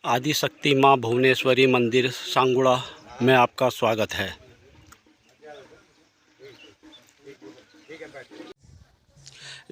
आदिशक्ति माँ भुवनेश्वरी मंदिर सांगुड़ा में आपका स्वागत है।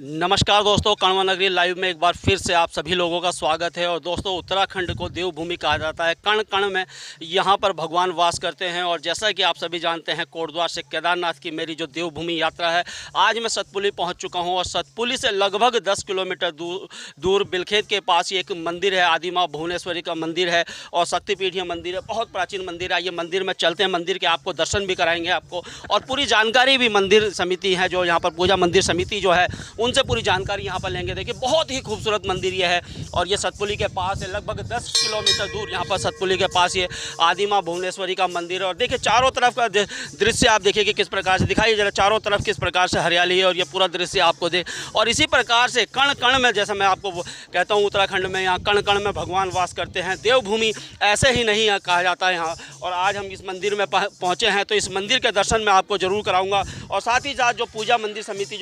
नमस्कार दोस्तों, कण्व नगरी लाइव में एक बार फिर से आप सभी लोगों का स्वागत है। और दोस्तों, उत्तराखंड को देवभूमि कहा जाता है। कण कण में यहाँ पर भगवान वास करते हैं। और जैसा कि आप सभी जानते हैं, कोटद्वार से केदारनाथ की मेरी जो देवभूमि यात्रा है, आज मैं सतपुली पहुँच चुका हूँ। और सतपुली से लगभग 10 किलोमीटर दूर बिलखेत के पास ही एक मंदिर है, आदि माँ भुवनेश्वरी का मंदिर है और शक्तिपीठीय मंदिर है। बहुत प्राचीन मंदिर है। ये मंदिर में चलते हैं, मंदिर के आपको दर्शन भी कराएंगे आपको, और पूरी जानकारी भी मंदिर समिति है जो यहाँ पर पूजा मंदिर समिति जो है उनसे पूरी जानकारी यहाँ पर लेंगे। देखिए, बहुत ही खूबसूरत मंदिर ये है और ये सतपुली के पास है। लगभग 10 किलोमीटर दूर यहाँ पर सतपुली के पास ये आदि माँ भुवनेश्वरी का मंदिर है। और देखिए, चारों तरफ का दृश्य आप देखिए कि किस प्रकार से दिखाई जरा, चारों तरफ किस प्रकार से हरियाली है और ये पूरा दृश्य आपको दे। और इसी प्रकार से कण कण में, जैसा मैं आपको कहता हूँ, उत्तराखंड में यहाँ कण कण में भगवान वास करते हैं। देवभूमि ऐसे ही नहीं कहा जाता है यहाँ। और आज हम इस मंदिर में पहुँचे हैं, तो इस मंदिर के दर्शन मैं आपको ज़रूर कराऊंगा। और साथ ही साथ जो पूजा मंदिर समिति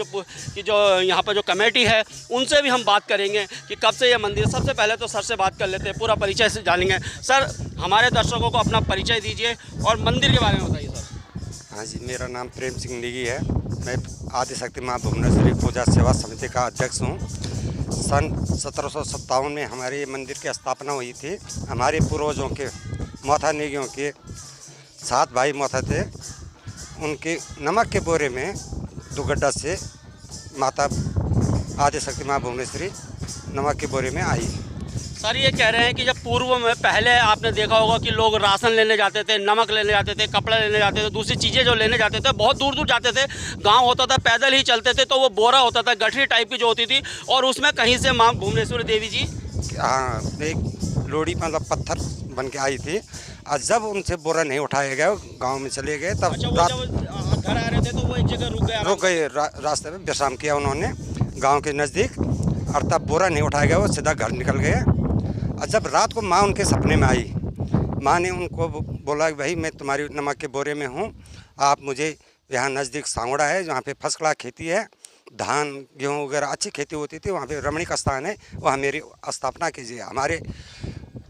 जो यहाँ पर जो कमेटी है, उनसे भी हम बात करेंगे कि कब से ये मंदिर। सबसे पहले तो सर से बात कर लेते हैं, पूरा परिचय से जानेंगे। सर, हमारे दर्शकों को अपना परिचय दीजिए और मंदिर के बारे में बताइए सर। हाँ जी, मेरा नाम प्रेम सिंह नेगी है। मैं आदिशक्ति माँ भुवनेश्वरी पूजा सेवा समिति का अध्यक्ष हूँ। सन 1757 में हमारे मंदिर की स्थापना हुई थी। हमारे पूर्वजों के मोथा नेगियों के 7 भाई मोथा थे। उनके नमक के बोरे में दुगड्डा से माता आदिशक्ति माँ भुवनेश्वरी नमक के बोरे में आई। सर, ये कह रहे हैं कि जब पूर्व में पहले आपने देखा होगा कि लोग राशन लेने जाते थे, नमक लेने जाते थे, कपड़े लेने जाते थे, दूसरी चीज़ें जो लेने जाते थे, बहुत दूर दूर जाते थे। गांव होता था, पैदल ही चलते थे, तो वो बोरा होता था, गठरी टाइप की जो होती थी, और उसमें कहीं से माँ भुवनेश्वरी देवी जी, हाँ, एक लोड़ी मतलब पत्थर बन के आई थी। और जब उनसे बोरा नहीं उठाया गया, गाँव में चले गए, तब जब घर आ रहे थे तो वो एक जगह रुक गए। रास्ते में विश्राम किया उन्होंने गांव के नज़दीक। और तब बोरा नहीं उठाया गया, वो सीधा घर निकल गए। और जब रात को माँ उनके सपने में आई, माँ ने उनको बोला कि भाई, मैं तुम्हारी नमक के बोरे में हूँ, आप मुझे यहाँ नज़दीक सांगुड़ा है, जहाँ पे फर्स्ट क्लास खेती है, धान गेहूँ वगैरह अच्छी खेती होती थी, वहाँ पे रमणीक स्थान है, वहाँ मेरी स्थापना कीजिए। हमारे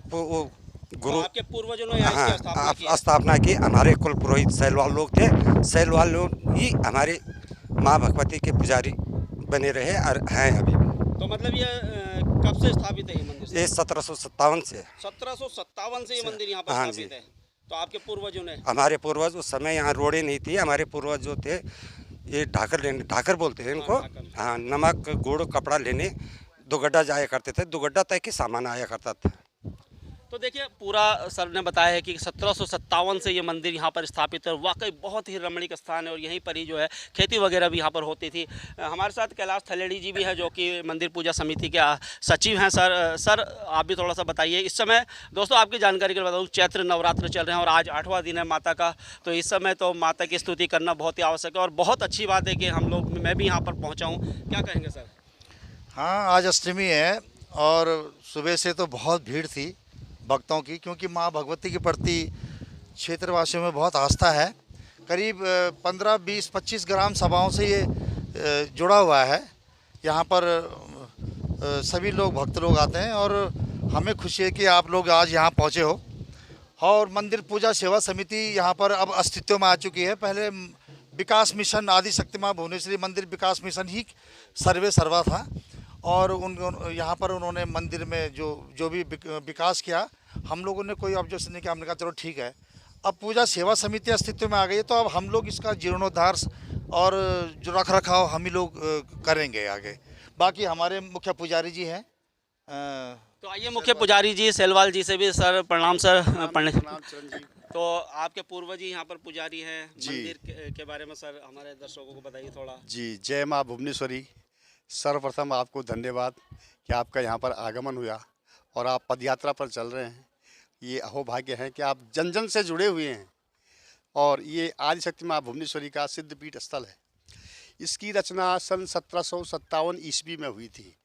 वो गुरु, आपके पूर्वजों ने यहाँ स्थापना की। हमारे कुल पुरोहित सैलवाल लोग थे। सैलवाल लोग ही हमारे माँ भगवती के पुजारी बने रहे और हैं अभी। तो मतलब ये कब से स्थापित है ये मंदिर? ये 1757 से। 1757 से ये मंदिर यहाँ पर स्थापित है। तो आपके पूर्वजों ने, हमारे पूर्वज, उस समय यहाँ रोडें नहीं थी। हमारे पूर्वज जो थे, ये ढाकर बोलते हैं इनको। हाँ, नमक गुड़ कपड़ा लेने दुगड्डा जाया करते थे। दुगड्डा तक ही सामान आया करता था। तो देखिए, पूरा सर ने बताया है कि 1757 से ये मंदिर यहाँ पर स्थापित है। वाकई बहुत ही रमणीक स्थान है और यहीं पर ही जो है खेती वगैरह भी यहाँ पर होती थी। हमारे साथ कैलाश थलेड़ी जी भी है, जो कि मंदिर पूजा समिति के सचिव हैं। सर, आप भी थोड़ा सा बताइए। इस समय दोस्तों, आपकी जानकारी के लिए बताऊँ, चैत्र नवरात्र चल रहे हैं और आज 8वां दिन है माता का। तो इस समय तो माता की स्तुति करना बहुत ही आवश्यक है और बहुत अच्छी बात है कि मैं भी यहाँ पर पहुँचा हूँ। क्या कहेंगे सर? हाँ, आज अष्टमी है और सुबह से तो बहुत भीड़ थी भक्तों की, क्योंकि माँ भगवती के प्रति क्षेत्रवासियों में बहुत आस्था है। करीब 15, 20, 25 ग्राम सभाओं से ये जुड़ा हुआ है। यहाँ पर सभी लोग, भक्त लोग आते हैं और हमें खुशी है कि आप लोग आज यहाँ पहुँचे हो। और मंदिर पूजा सेवा समिति यहाँ पर अब अस्तित्व में आ चुकी है। पहले विकास मिशन, आदिशक्ति माँ भुवनेश्वरी मंदिर विकास मिशन ही सर्वे सर्वा था और यहाँ पर उन्होंने मंदिर में जो भी विकास किया, हम लोगों ने कोई ऑब्जेक्शन नहीं किया। हमने कहा चलो ठीक है, अब पूजा सेवा समिति अस्तित्व में आ गई है, तो अब हम लोग इसका जीर्णोद्धार और जो रख रखाव हम ही लोग करेंगे आगे। बाकी हमारे मुख्य पुजारी जी हैं। तो आइए, मुख्य पुजारी जी सैलवाल जी से भी सर प्रणाम। सर, तो आपके पूर्वज ही यहाँ पर पुजारी हैं। मंदिर के बारे में सर हमारे दर्शकों को बताइए थोड़ा। जी, जय माँ भुवनेश्वरी। सर्वप्रथम आपको धन्यवाद कि आपका यहाँ पर आगमन हुआ और आप पदयात्रा पर चल रहे हैं। ये अहोभाग्य है कि आप जन जन से जुड़े हुए हैं। और ये आदिशक्ति माँ भुवनेश्वरी का सिद्धपीठ स्थल है। इसकी रचना सन 1757 ईस्वी में हुई थी।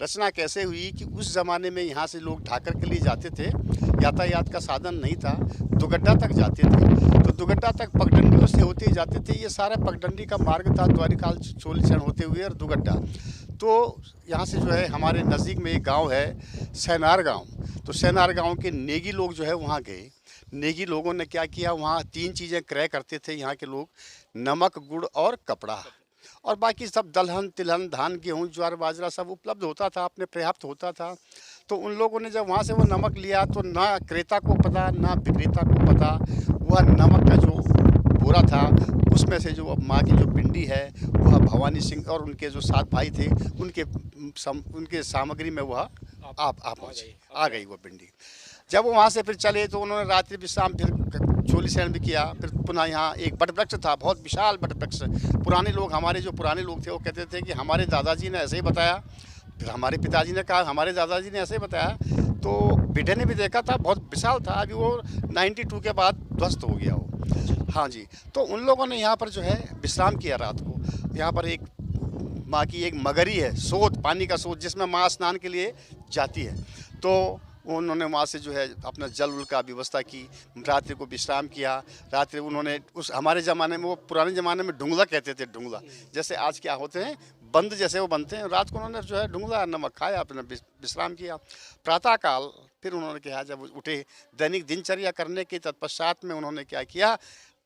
रचना कैसे हुई कि उस ज़माने में यहाँ से लोग ढाकर के लिए जाते थे, यातायात का साधन नहीं था, दुगड्डा तक जाते थे, तो दुगड्डा तक पगडंडियों से होते ही जाते थे। ये सारा पगडंडी का मार्ग था, द्वारिकाल चोलीचरण होते हुए और दुगड्डा। तो यहाँ से जो है हमारे नज़दीक में एक गांव है सैनार गांव, तो सैनार गांव के नेगी लोग जो है वहाँ गए। नेगी लोगों ने क्या किया, वहाँ 3 चीज़ें क्रय करते थे यहाँ के लोग, नमक, गुड़ और कपड़ा, और बाकी सब दलहन तिलहन धान गेहूँ ज्वार बाजरा सब उपलब्ध होता था, अपने पर्याप्त होता था। तो उन लोगों ने जब वहाँ से वो नमक लिया तो ना क्रेता को पता ना विक्रेता को पता, वह नमक का जो बोरा था उसमें से जो माँ की जो पिंडी है वह भवानी सिंह और उनके जो 7 भाई थे उनके सामग्री में वह आ गई वो पिंडी। जब वो वहाँ से फिर चले तो उन्होंने रात्रि विश्राम फिर चोलीचरण भी किया। फिर पुनः यहाँ एक बट वृक्ष था, बहुत विशाल बट वृक्ष। पुराने लोग, हमारे जो पुराने लोग थे वो कहते थे कि हमारे दादाजी ने ऐसे ही बताया, फिर हमारे पिताजी ने कहा हमारे दादाजी ने ऐसे ही बताया, तो बेटे ने भी देखा था, बहुत विशाल था। अभी वो 92 के बाद ध्वस्त हो गया वो। हाँ जी, तो उन लोगों ने यहाँ पर जो है विश्राम किया रात को। यहाँ पर एक माँ की एक मगरी है, सोत, पानी का सोत, जिसमें माँ स्नान के लिए जाती है। तो उन्होंने वहाँ से जो है अपना जल उल का व्यवस्था की, रात्रि को विश्राम किया। रात्रि उन्होंने उस हमारे ज़माने में, वो पुराने ज़माने में ढुंगला कहते थे, ढुंगला जैसे आज क्या होते हैं बंद जैसे वो बनते हैं। रात को उन्होंने जो है ढुंगला नमक खाया, अपना विश्राम किया। प्रातःकाल फिर उन्होंने कहा, जब उठे दैनिक दिनचर्या करने के तत्पश्चात में उन्होंने क्या किया,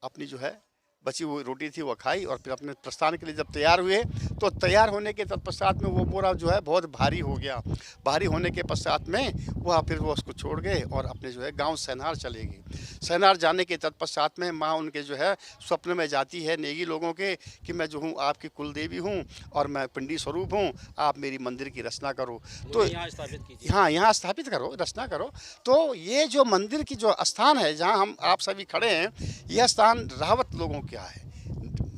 अपनी जो है बची हुई रोटी थी वो खाई और फिर अपने प्रस्थान के लिए जब तैयार हुए तो तैयार होने के तत्पश्चात में वो बोरा जो है बहुत भारी हो गया। भारी होने के पश्चात में वह फिर वो उसको छोड़ गए और अपने जो है गांव सैनार चले गए। सैनार जाने के तत्पश्चात में माँ उनके जो है स्वप्न में जाती है नेगी लोगों के कि मैं जो हूँ आपकी कुल देवी हूँ और मैं पिंडी स्वरूप हूँ, आप मेरी मंदिर की रचना करो, तो यहाँ स्थापित कीजिए। हाँ यहाँ स्थापित करो, रचना करो। तो ये जो मंदिर की जो स्थान है जहाँ हम आप सभी खड़े हैं, यह स्थान रावत लोगों क्या है,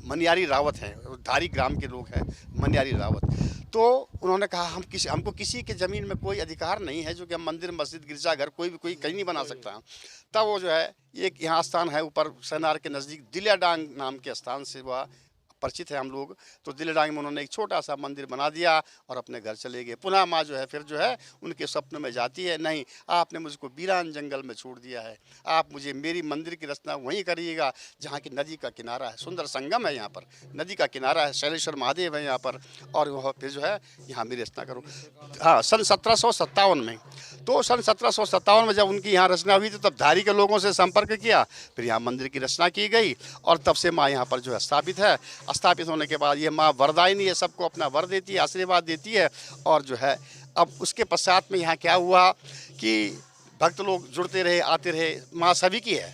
मनियारी रावत हैं, धारी ग्राम के लोग हैं मनियारी रावत। तो उन्होंने कहा हमको किसी के ज़मीन में कोई अधिकार नहीं है जो कि हम मंदिर मस्जिद गिरजाघर कोई कहीं नहीं बना सकता। तब वो जो है एक यहाँ स्थान है ऊपर सैनार के नज़दीक, दिलियाडांग नाम के स्थान से वह परिचित है हम लोग। तो दिलियाडांग में उन्होंने एक छोटा सा मंदिर बना दिया और अपने घर चले गए। पुनः माँ जो है फिर जो है उनके स्वप्न में जाती है, नहीं आपने मुझको वीरान जंगल में छोड़ दिया है, आप मुझे मेरी मंदिर की रचना वहीं करिएगा जहाँ की नदी का किनारा है, सुंदर संगम है, यहाँ पर नदी का किनारा है, शैलेश्वर महादेव है यहाँ पर, और वह फिर जो है यहाँ मेरी रचना करो। हाँ, सन 1757 में, तो सन 1757 में जब उनकी यहाँ रचना हुई थी तब धारी के लोगों से संपर्क किया, फिर यहाँ मंदिर की रचना की गई और तब से माँ यहाँ पर जो है स्थापित है। स्थापित होने के बाद ये माँ वरदायिनी है, सबको अपना वर देती है, आशीर्वाद देती है। और जो है अब उसके पश्चात में यहाँ क्या हुआ कि भक्त लोग जुड़ते रहे, आते रहे। माँ सभी की है,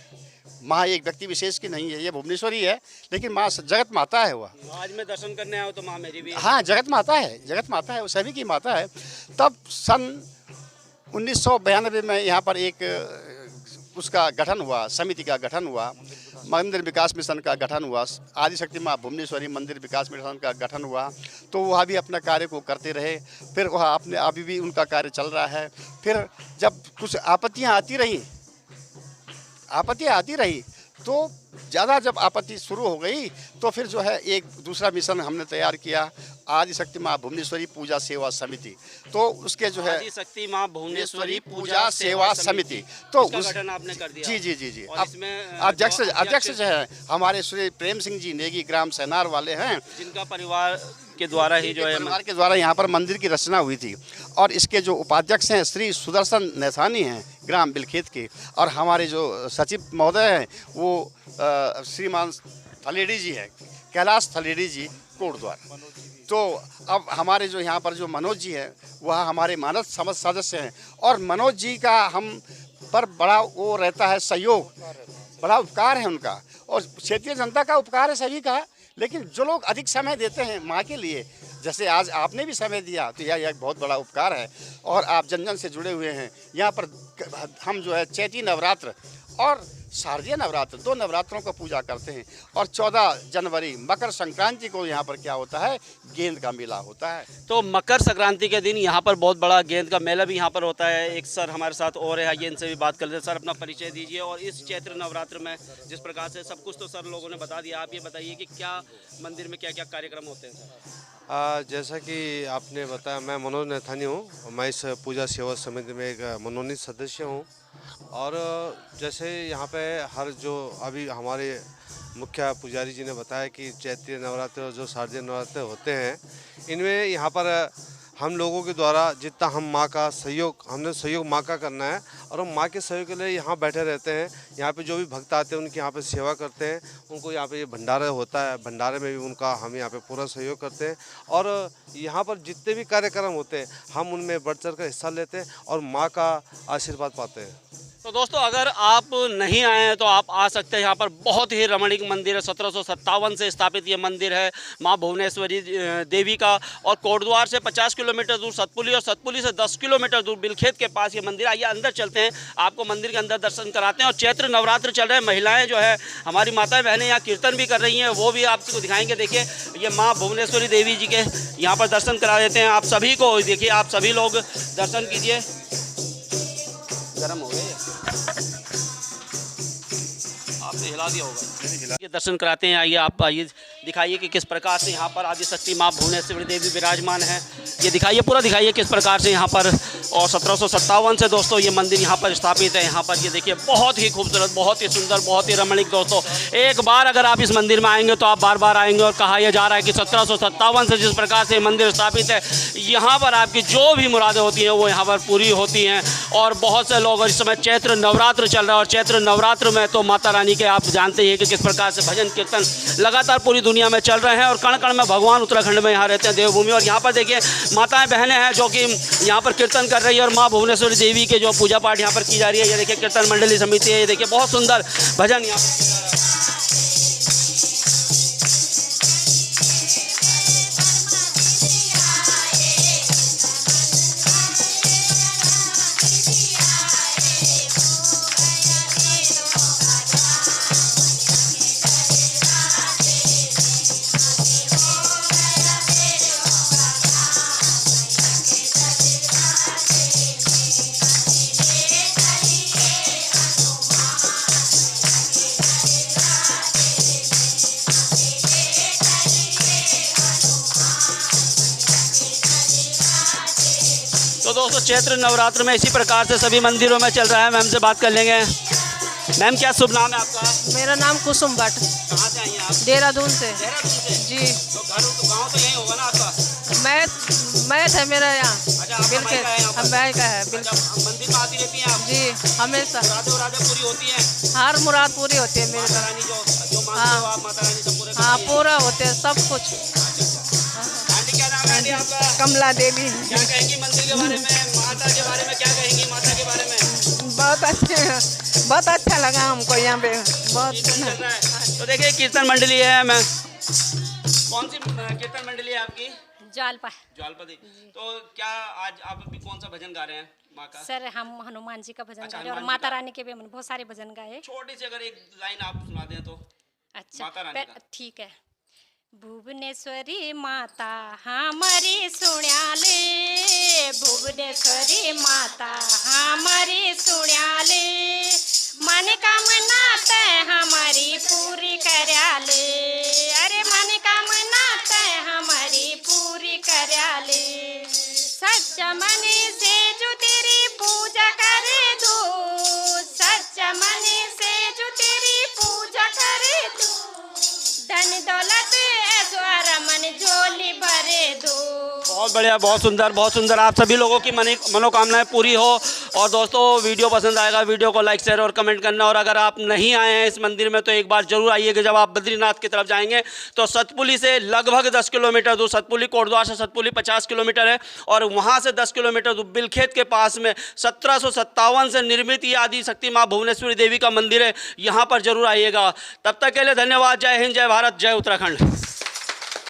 माँ एक व्यक्ति विशेष की नहीं है, ये भुवनेश्वरी है, लेकिन माँ जगत माता है। वह आज मैं दर्शन करने आया हूँ तो माँ मेरी भी, हाँ जगत माता है, जगत माता है, वो सभी की माता है। तब सन 1992 में यहाँ पर एक उसका गठन हुआ, समिति का गठन हुआ, मंदिर विकास मिशन का गठन हुआ, आदिशक्ति माँ भुवनेश्वरी मंदिर विकास मिशन का गठन हुआ। तो वह भी अपना कार्य को करते रहे, फिर वह अपने अभी भी उनका कार्य चल रहा है। फिर जब कुछ आपत्तियाँ आती रही तो ज़्यादा जब आपत्ति शुरू हो गई तो फिर जो है एक दूसरा मिशन हमने तैयार किया, आदिशक्ति माँ भुवनेश्वरी पूजा सेवा समिति। तो उसके जो है आदिशक्ति माँ भुवनेश्वरी पूजा सेवा समिति, तो उसका उस गठन आपने कर दिया। जी और इसमें अध्यक्ष जो है हमारे श्री प्रेम सिंह जी नेगी ग्राम सैनार वाले हैं, जिनका परिवार के द्वारा ही जो है परिवार के द्वारा यहाँ पर मंदिर की रचना हुई थी। और इसके जो उपाध्यक्ष हैं श्री सुदर्शन नैथानी हैं ग्राम बिलखेत के, और हमारे जो सचिव महोदय हैं वो श्रीमान थलेडी जी हैं, कैलाश थलेडी जी कोटद्वार। तो अब हमारे जो यहाँ पर जो मनोज जी हैं वह हमारे मानद समझ सदस्य हैं, और मनोज जी का हम पर बड़ा वो रहता है सहयोग, बड़ा उपकार है उनका, और क्षेत्रीय जनता का उपकार है सभी का। लेकिन जो लोग अधिक समय देते हैं माँ के लिए, जैसे आज आपने भी समय दिया, तो यह एक बहुत बड़ा उपकार है। और आप जन जन से जुड़े हुए हैं। यहाँ पर हम जो है चैती नवरात्र और शारदीय नवरात्र, 2 नवरात्रों का पूजा करते हैं। और 14 जनवरी मकर संक्रांति को यहाँ पर क्या होता है, गेंद का मेला होता है। तो मकर संक्रांति के दिन यहाँ पर बहुत बड़ा गेंद का मेला भी यहाँ पर होता है। एक सर हमारे साथ और है, आइए इनसे भी बात कर लेते हैं। सर अपना परिचय दीजिए, और इस चैत्र नवरात्र में जिस प्रकार से सब कुछ तो सर लोगों ने बता दिया, आप ये बताइए कि क्या मंदिर में क्या क्या कार्यक्रम होते हैं सर? जैसा कि आपने बताया, मैं मनोज नैथानी हूँ। मैं इस पूजा सेवा समिति में एक मनोनीत सदस्य हूँ। और जैसे यहाँ पे हर जो अभी हमारे मुख्य पुजारी जी ने बताया कि चैत्य नवरात्र और जो शारदीय नवरात्र होते हैं, इनमें यहाँ पर हम लोगों के द्वारा जितना हम माँ का सहयोग, हमने सहयोग माँ का करना है और हम माँ के सहयोग के लिए यहाँ बैठे रहते हैं। यहाँ पे जो भी भक्त आते हैं उनकी यहाँ पे सेवा करते हैं। उनको यहाँ पे ये भंडारा होता है, भंडारे में भी उनका हम यहाँ पे पूरा सहयोग करते हैं। और यहाँ पर जितने भी कार्यक्रम होते हैं हम उनमें बढ़ चढ़ कर हिस्सा लेते हैं और माँ का आशीर्वाद पाते हैं। तो दोस्तों, अगर आप नहीं आए हैं तो आप आ सकते हैं। यहाँ पर बहुत ही रमणीक मंदिर है। 1757 से स्थापित ये मंदिर है माँ भुवनेश्वरी देवी का। और कोटद्वार से 50 किलोमीटर दूर सतपुली और सतपुली से 10 किलोमीटर दूर बिलखेत के पास ये मंदिर। आइए अंदर चलते हैं, आपको मंदिर के अंदर दर्शन कराते हैं। और चैत्र नवरात्र चल रहे हैं, महिलाएँ जो है हमारी माताएँ बहनें यहाँ कीर्तन भी कर रही हैं, वो भी आपको दिखाएँगे। देखिए, ये माँ भुवनेश्वरी देवी जी के यहाँ पर दर्शन करा देते हैं आप सभी को। देखिए, आप सभी लोग दर्शन कीजिए। गर्म हो गए, आपने हिला दिया होगा। ये दर्शन कराते हैं। आइए, आप आइए, दिखाइए कि किस प्रकार से यहाँ पर आदिशक्ति माँ भुवनेश्वरी देवी विराजमान है। ये दिखाइए, पूरा दिखाइए किस प्रकार से यहाँ पर। और 1757 से दोस्तों ये मंदिर यहाँ पर स्थापित है। यहाँ पर ये देखिए, बहुत ही खूबसूरत, बहुत ही सुंदर, बहुत ही रमणीक। दोस्तों, एक बार अगर आप इस मंदिर में आएंगे तो आप बार बार आएंगे। और कहा यह जा रहा है कि 1757 से जिस प्रकार से मंदिर स्थापित है, यहाँ पर आपकी जो भी मुरादें होती हैं वो यहाँ पर पूरी होती हैं। और बहुत से लोग, इस समय चैत्र नवरात्र चल रहा है और चैत्र नवरात्र में तो माता रानी के आप जानते ही हैं कि किस प्रकार से भजन कीर्तन लगातार पूरी दुनिया में चल रहे हैं। और कण कण में भगवान उत्तराखंड में यहाँ रहते हैं, देवभूमि। और यहाँ पर देखिए, माताएं बहनें हैं जो कि यहाँ पर कीर्तन कर रही है। और माँ भुवनेश्वरी देवी के जो पूजा पाठ यहाँ पर की जा रही है। ये देखिए, कीर्तन मंडली समिति है। ये देखिए, बहुत सुंदर भजन यहाँ पर। तो दोस्तों, चैत्र नवरात्र में इसी प्रकार से सभी मंदिरों में चल रहा है। मैम से बात कर लेंगे। मैम, क्या शुभ नाम है आपका? मेरा नाम कुसुम भट्ट। कहाँ से आई हैं आप? देहरादून से। देहरादून से? जी। तो घर तो गाँव तो यही होगा ना आपका? मैं था मेरा यहाँ। अच्छा, आपका बिल्कुल, मायका है यहाँ पर? हम भाई का है। अच्छा, बिल्कुल। मंदिर में आती रहती हैं आप? जी, हमेशा। मुरादें पूरी होती हैं? हर मुराद पूरी होती है मेरे माता तरफ। रानी जो मांगते हो आप, माता रानी सब पूरे हाँ, करती हैं? पूरा होते हैं सब कुछ। आंटी, क्या नाम है आंटी आपका? कमला देवी। क्या कहेंगी मंदिर के बारे में, माता के बारे में? क्या कहेंगी माता के बारे में? बहुत अच्छा लगा हमको यहाँ पे। बहुत कीर्तन चल रहा है। तो देखिए, कीर्तन मंडली है। मैं कौन सी कीर्तन मंडली है आपकी? ज्वालपा। ज्वालपति। तो क्या आज आप अभी कौन सा भजन गा रहे हैं माँ का? सर, हम हनुमान जी का भजन अच्छा, गा रहे हैं और हनुमान जी माता का। रानी के भी हमने बहुत सारे भजन गाए। छोटी सी अगर एक लाइन आप सुना दें तो। अच्छा, माता रानी का। ठीक है। भुवनेश्वरी माता हमारी सुण्याले, भुवनेश्वरी माता हमारी सुण्याले, मनोकामना तय हमारी पूरी करयाले। अरे मनोकामना तय हमारी पूरी करयाले। सच्चा मन से जो तेरी पूजा करे दो, सच्चा मन से जो तेरी पूजा करे दो, धन दौलत ऐश्वर्य मन झोली भरे दो। बहुत बढ़िया, बहुत सुंदर, बहुत सुंदर। आप सभी लोगों की मनोकामनाएं पूरी हो। और दोस्तों, वीडियो पसंद आएगा, वीडियो को लाइक, शेयर और कमेंट करना। और अगर आप नहीं आए हैं इस मंदिर में तो एक बार जरूर आइएगा। जब आप बद्रीनाथ की तरफ जाएंगे तो सतपुली से लगभग 10 किलोमीटर दूर, सतपुली कोटद्वार से सतपुली 50 किलोमीटर है। और वहाँ से 10 किलोमीटर दूर बिलखेत के पास में 1757 से निर्मित ये आदिशक्ति माँ भुवनेश्वरी देवी का मंदिर है। यहाँ पर जरूर आइएगा। तब तक के लिए धन्यवाद। जय हिंद, जय भारत, जय उत्तराखंड।